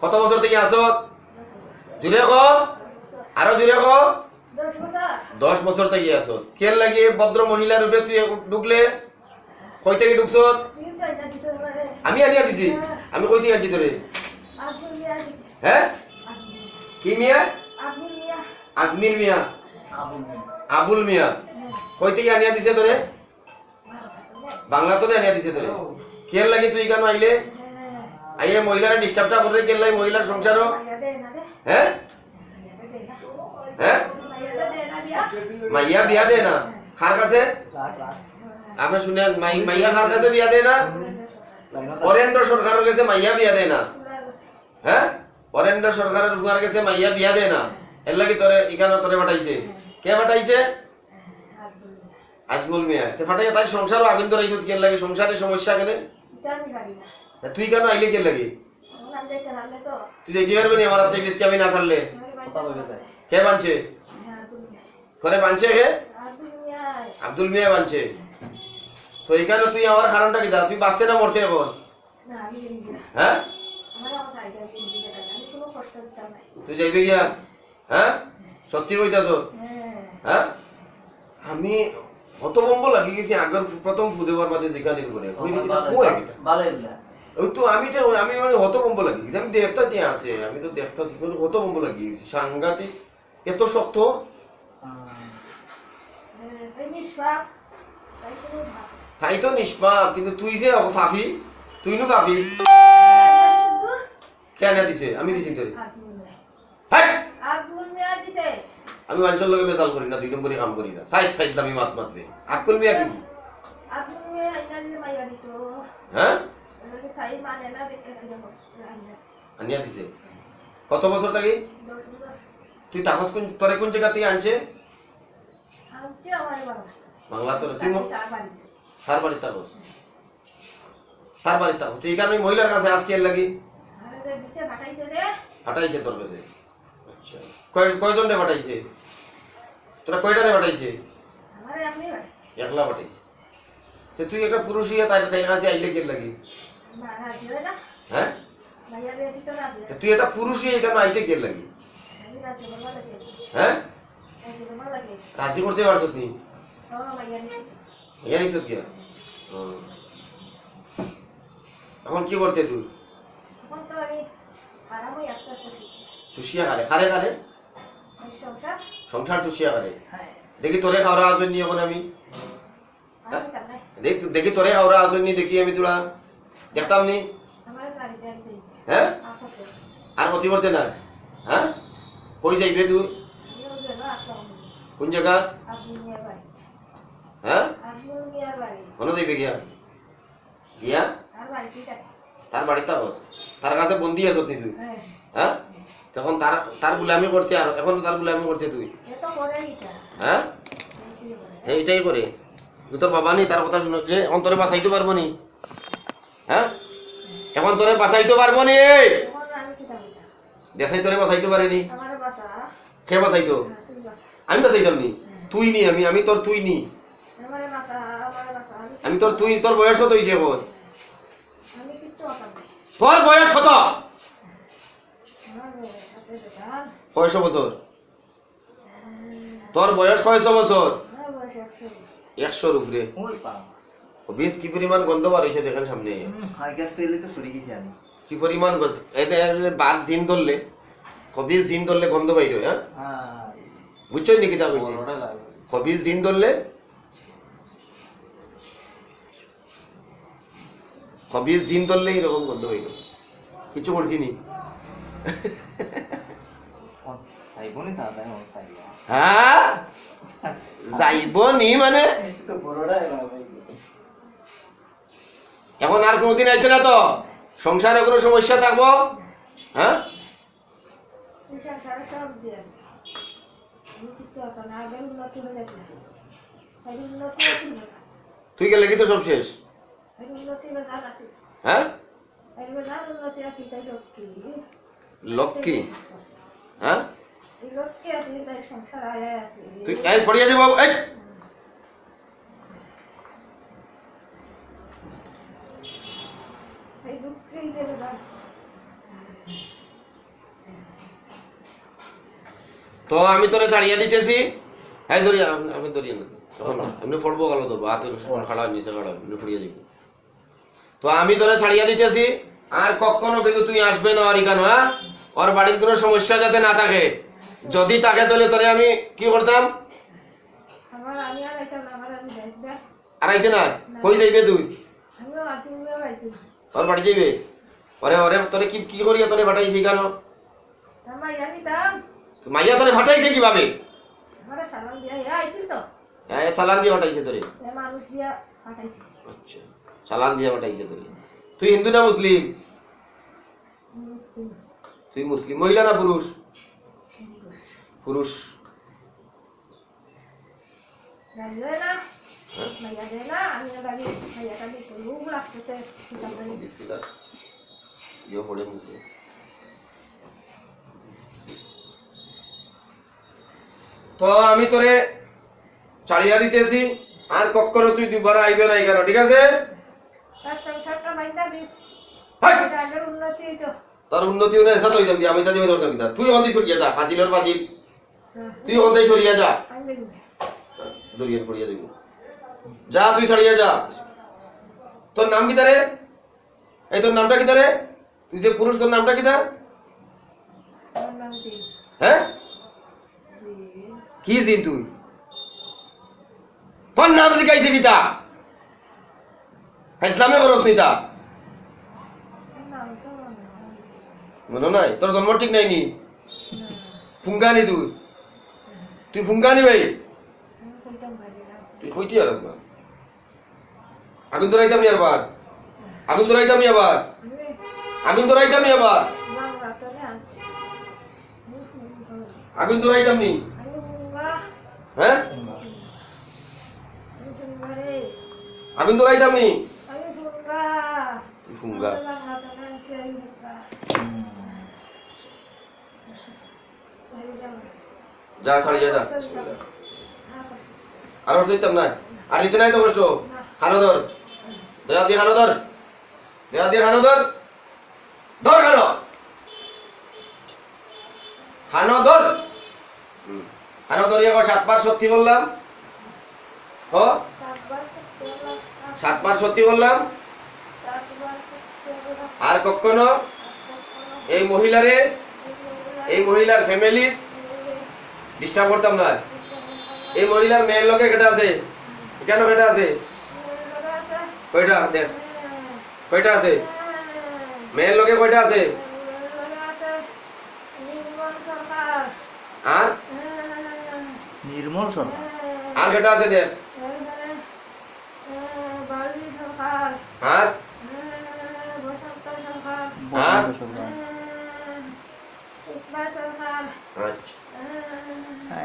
কত বছর থেকে আসো? জুড়ে কো, আরো জুড়ে কো। 10 বছর থেকে আসো। কেন লাগে ভদ্র মহিলার উপরে তুই ঢুকলে? কই থেকে ঢুকছ? আমি আনিয়া দিছি। আমি কই থেকে আনছি তোরে? হ্যাঁ, কি মিয়া? আজমির মিয়া, আবুল মিয়া। কই থেকে আনিয়া দিছে তোরে? বাংলা তোরে আনিয়া দিছে তোরে। কেন লাগে তুই কেন আইলে? আইয়ে মহিলারা ডিস্টার্বটা করে কেন লাগে মহিলার সংসারও? হ্যাঁ হ্যাঁ, মাইয়া বিয়া দে না কার কাছে? আপনি শুনেন, মাইয়া কার কাছে বিয়া দেয় না? অরেন্দ্র সরকারের কাছে মাইয়া বিয়া দেয় না। হ্যাঁ, অরেন্দ্র সরকারের ফুয়ার কাছে মাইয়া বিয়া দেয় না। এর লাগি তোরে এখানে তোরে পাঠাইছে। কে পাঠাইছে? আজমল মিয়া। তে পাঠাইয়া তাই সংসারও আগুন ধরাইছ কেন লাগে? সংসারের সমস্যা কেন? তুই কেন আইলে কেন লাগে? তুই যাইতে পারবি না আমার হাতে বেশি আমি না ছাড়লে? কে বানছে? করে বানছে কে? আব্দুল মিয়া বানছে। তো এখানে তুই আমার কারণটা কি দা? তুই বাঁচতে না মরতে এখন? হ্যাঁ, তুই যাইবে গিয়া? হ্যাঁ, সত্যি কইতাছ? হ্যাঁ, আমি হতভম্ব লাগি গেছি আগের প্রথম ফুদে বাদে যেখানে করে ওই দিকটা কোয়া এটা ভালো এগুলা। ওই তো আমি মানে হতভম্ব লাগি গেছি। আমি দেখতাছি আছে, আমি তো দেখতাছি কিন্তু হতভম্ব লাগি গেছি। সাংঘাতিক, এত শক্ত। তাই তো নিষ্পাপ, কিন্তু তুই যে ফাফি, তুই নু ফাফি। কেন দিছে? আমি দিছি তোরে? আমি মানুষের লগে বেজাল করি না, 2 নম্বরই কাম করি না। সাইজ আমি মাত মাতবে। আকুল মিয়া কি? হ্যাঁ, আনিয়া দিছে। কত বছর থাকি? তুই তাহস কোন তোরে কোন জায়গা থেকে আনছে? বাংলা তোরে তুই তার বাড়ি তাহস, তার বাড়ি তাহস। এই কারণে মহিলার কাছে আজকে এর লাগি পাঠাইছে তোর কাছে। আচ্ছা, কয়জন রে পাঠাইছে? তোরা কয়টা রে পাঠাইছে? একলা পাঠাইছে। তো তুই একটা পুরুষ হইয়া তাই তাই কাছে আইলে কেন লাগি? হ্যাঁ, তুই একটা পুরুষ হইয়া এখানে আইতে কেন লাগি? হ্যাঁ, রাজি করতে পারছ নি? ইয়া নিছ কি? এখন কি করতে তুই? চুষিয়া খারে খারে খারে সংসার চুষিয়া খারে। দেখি তোরে খাওয়া আসবেন নি এখন আমি? দেখি তোরে খাওয়া আসবেন নি? দেখি আমি তোরা দেখতাম নি? হ্যাঁ, আর ক্ষতি করতে না? হ্যাঁ, কই যাইবে তুই? কোন জায়গা? হ্যাঁ, মনে যাইবে গিয়া গিয়া তার বাড়িতে বস। তার কাছে বন্দি আছ তুই? হ্যাঁ, তখন তার গুলামি করতে আর এখন তার গুলামি করতে তুই? হ্যাঁ, এইটাই করে তোর বাবা নি তার কথা শুনে যে এখন তোরে বাঁচাইতে পারবো নি? হ্যাঁ, এখন তোরে বাঁচাইতে পারবো নি? দেখাই তোরে বাঁচাইতে পারেনি। কে বাঁচাইতো? আমি বাঁচাইতাম নি? তুই নি আমি তোর তুই নি? আমি তোর তুই। তোর বয়স কত হয়েছে এখন? তোর বয়স কত? 600 বছর। তোর বয়স 600 বছর? 100-র উপরে। বীজ কি পরিমাণ গন্ধ বার হয়েছে দেখেন সামনে। কি পরিমাণ বাঘ জিন ধরলে, হবিজ জিন ধরলে গন্ধ বাইর হয়। হ্যাঁ, বুঝছো নাকি? তা কইছি হবিজ জিন ধরলে, হবিজ জিন ধরলে এরকম গন্ধ বাইর। কিছু করছি নি? হ্যাঁ, যাইব নি মানে এখন আর কোনদিন আইতে না তো? সংসারে কোনো সমস্যা থাকবো? হ্যাঁ, তুই গেলে কি তো সব শেষ? হ্যাঁ, লক্ষ্মী। হ্যাঁ, তুই এই ফড়িয়া যাব এই তো আমি তোরে ছাড়িয়ে দিতেছি। হ্যাঁ ধরিয়া আমি ধরিয়ে না এখন না এমনি ফলবো গেল ধরবো হাতে খাড়া নিচে খাড়া এমনি ফুরিয়ে যাবো। তো আমি তোরে ছাড়িয়ে দিতেছি আর কখনো কিন্তু তুই আসবে না আর ইকানো, হ্যাঁ? ওর বাড়ির কোনো সমস্যা যাতে না থাকে, যদি থাকে তাহলে তোরে আমি কি করতাম আর আইতে না। কই যাইবে তুই? ওর বাড়ি যাইবে? ওরে ওরে তোরে কি কি করিয়া তোরে ফাটাইছি কেন? মাইয়া তোরে ফাটাইছে কিভাবে? হ্যাঁ চালান দিয়ে ফাটাইছে তোরে। আচ্ছা চালান দিয়ে ফাটাইছে তোরে। তুই হিন্দু না মুসলিম? তুই মুসলিম। মহিলা না পুরুষ? পুরুষ। তো আমি তোরে ছাড়িয়া দিতেছি আর কখনো তুই দুবার আইবে না এখানে, ঠিক আছে? তোর উন্নতি হলে এসা তুই যাবি, আমি তা দিবে ধরতাম কিনা। তুই অন্দি সরিয়া যা, ফাজিলের ফাজিল তুই অন্দাই সরিয়া যা, দরিয়ান ফরিয়া দিব যা, তুই ছাড়িয়া যা। তোর নাম কি তারে? এই তোর নামটা কি তারে? তুই যে পুরুষ তোর নামটা কি তা? হ্যাঁ কি জিন তুই? তোর নাম শিখাইছে কি তা? ইসলামে খরচ নি তা মনে নাই? তোর জন্ম ঠিক নাই নি? ফুঙ্গানি তুই? তুই ফুঙ্গানি ভাই? তুই কইতি আর না আগুন ধরাইতাম নি আবার, আগুন ধরাইতাম নি আবার, আগুন ধরাইতাম নি আবার, আগুন ধরাইতাম নি। হ্যাঁ আগুন ধরাইতাম নি। তুই ফুঙ্গা। যা ছাড়িয়ে যা। আর কষ্ট দিতাম না, আর দিতে নাই তো কষ্ট। খানো ধর, দেয়া দিয়ে খানো ধর, দেয়া দিয়ে খানো ধর, ধর খানো, খানো ধর, খানো ধরিয়ে 7 বার সত্যি করলাম, 7 বার সত্যি করলাম। আর কখনো এই মহিলারে, এই মহিলার ফ্যামিলি ডিস্টার্ব করতাম না। এই মহিলার মেয়ের লোকে কেটে আছে, কেন কেটে আছে? কয়টা দেখ, কয়টা আছে মেয়ের লোকে? কয়টা আছে? আর নির্মল সরকার আর কেটা আছে দেখ। আর আর আচ্ছা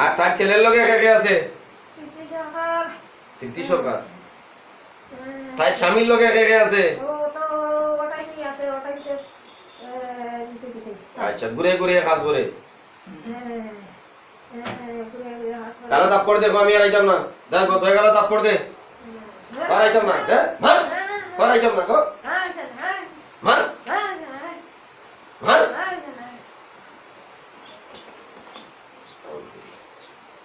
আর তার ছেলের লোকে কে কে আছে? স্মৃতি সরকার। তার স্বামীর লোকে কে কে আছে? আচ্ছা ঘুরে ঘুরে কাজ করে। গালা তাপ্পড় দেখো, আমি আর আইতাম না। দেখ তুই গালা তাপ্পড় দে, আর আইতাম না। দে মার, আর আইতাম না গো, মার মার।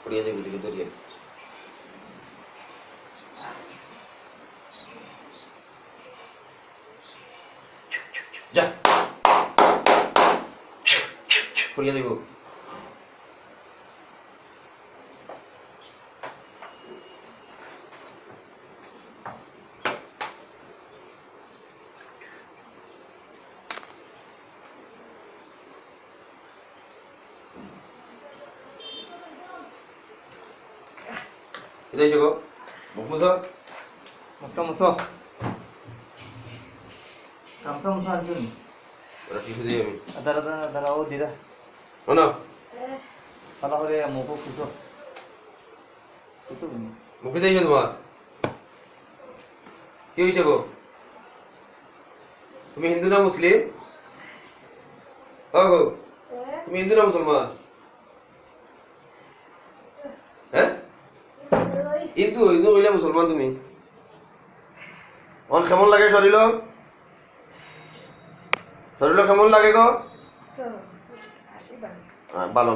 পড়িয়ে যাবি দিকে দরিয়ে। যা পড়িয়ে দিব। এটা এসে গো মুখ মুছো, মুখটা মুছো, গামছা মুছো আনছুন। ওরা টিস্যু দিই আমি। দাঁড়া দাঁড়া দাঁড়া, ও দিদা শোনো ভালো করে মুখও খুঁজো, খুঁজো মুখে দিয়েছো তোমার? কি হয়েছে গো? তুমি হিন্দু না মুসলিম? ও গো তুমি হিন্দু না মুসলমান? হ্যাঁ হিন্দু, হিন্দু কইলে মুসলমান তুমি? অন কেমন লাগে শরীর? শরীর কেমন লাগে গো? ভালো।